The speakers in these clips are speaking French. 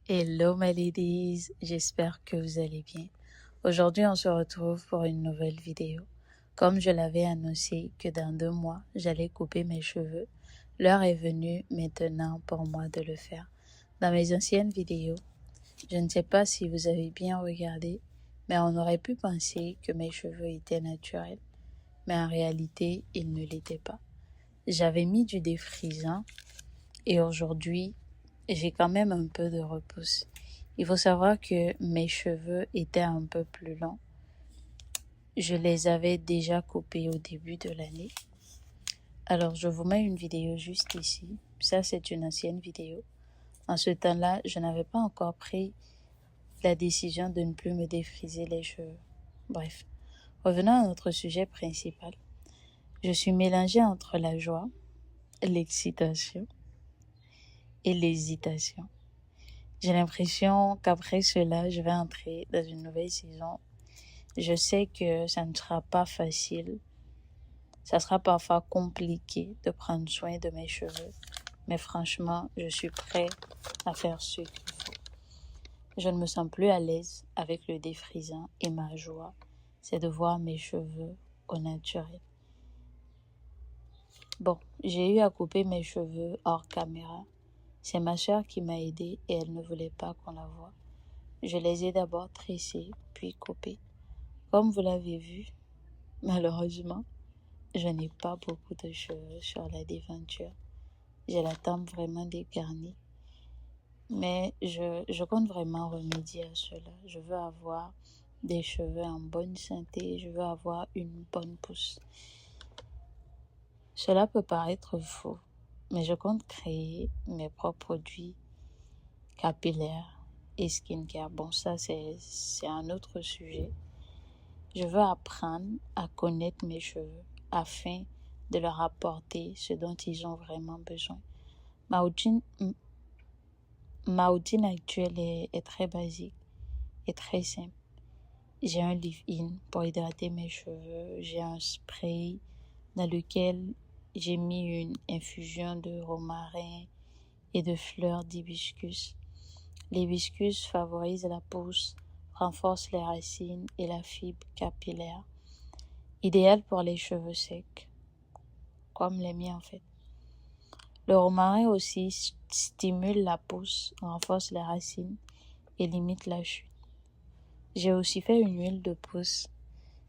Hello my ladies, j'espère que vous allez bien. Aujourd'hui on se retrouve pour une nouvelle vidéo. Comme je l'avais annoncé que dans 2 mois j'allais couper mes cheveux, l'heure est venue maintenant pour moi de le faire. Dans mes anciennes vidéos, je ne sais pas si vous avez bien regardé, mais on aurait pu penser que mes cheveux étaient naturels, mais en réalité ils ne l'étaient pas. J'avais mis du défrisant et aujourd'hui j'ai quand même un peu de repousse. Il faut savoir que mes cheveux étaient un peu plus longs. Je les avais déjà coupés au début de l'année. Alors, je vous mets une vidéo juste ici. Ça, c'est une ancienne vidéo. En ce temps-là, je n'avais pas encore pris la décision de ne plus me défriser les cheveux. Bref, revenons à notre sujet principal. Je suis mélangée entre la joie, l'excitation et l'hésitation. J'ai l'impression qu'après cela, je vais entrer dans une nouvelle saison. Je sais que ça ne sera pas facile. Ça sera parfois compliqué de prendre soin de mes cheveux. Mais franchement, je suis prêt à faire ce qu'il faut. Je ne me sens plus à l'aise avec le défrisant et ma joie, c'est de voir mes cheveux au naturel. Bon, j'ai eu à couper mes cheveux hors caméra. C'est ma soeur qui m'a aidée et elle ne voulait pas qu'on la voie. Je les ai d'abord tressés, puis coupés. Comme vous l'avez vu, malheureusement, je n'ai pas beaucoup de cheveux sur la devanture. J'ai la tempe vraiment dégarnie. Mais je compte vraiment remédier à cela. Je veux avoir des cheveux en bonne santé. Je veux avoir une bonne pousse. Cela peut paraître faux, mais je compte créer mes propres produits capillaires et skincare. Bon, ça, c'est un autre sujet. Je veux apprendre à connaître mes cheveux afin de leur apporter ce dont ils ont vraiment besoin. Ma routine actuelle est très basique et très simple. J'ai un leave-in pour hydrater mes cheveux. J'ai un spray dans lequel j'ai mis une infusion de romarin et de fleurs d'hibiscus. L'hibiscus favorise la pousse, renforce les racines et la fibre capillaire. Idéal pour les cheveux secs, comme les miens en fait. Le romarin aussi stimule la pousse, renforce les racines et limite la chute. J'ai aussi fait une huile de pousse.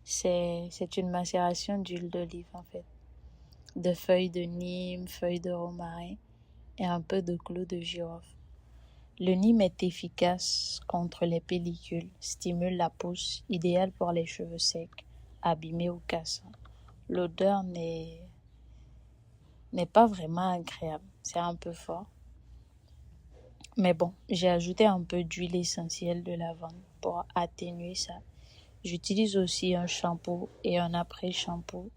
C'est une macération d'huile d'olive en fait. De feuilles de nîmes, feuilles de romarin et un peu de clou de girofle. Le nîmes est efficace contre les pellicules, stimule la pousse, idéal pour les cheveux secs, abîmés ou cassants. L'odeur n'est pas vraiment agréable, c'est un peu fort. Mais bon, j'ai ajouté un peu d'huile essentielle de lavande pour atténuer ça. J'utilise aussi un shampoing et un après-shampoing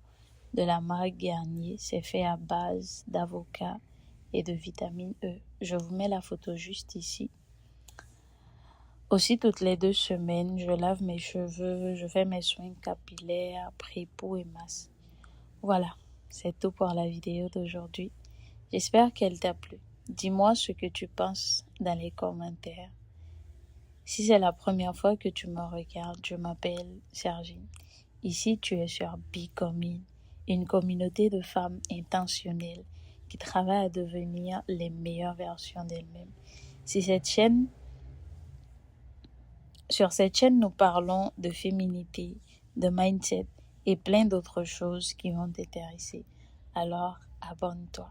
de la marque Garnier. C'est fait à base d'avocat et de vitamine E. Je vous mets la photo juste ici. Aussi, toutes les 2 semaines, je lave mes cheveux, je fais mes soins capillaires, pré-peau et masse. Voilà, c'est tout pour la vidéo d'aujourd'hui. J'espère qu'elle t'a plu. Dis-moi ce que tu penses dans les commentaires. Si c'est la première fois que tu me regardes, je m'appelle Sergine. Ici, tu es sur Becoming, une communauté de femmes intentionnelles qui travaillent à devenir les meilleures versions d'elles-mêmes. Sur cette chaîne, nous parlons de féminité, de mindset et plein d'autres choses qui vont t'intéresser. Alors, abonne-toi.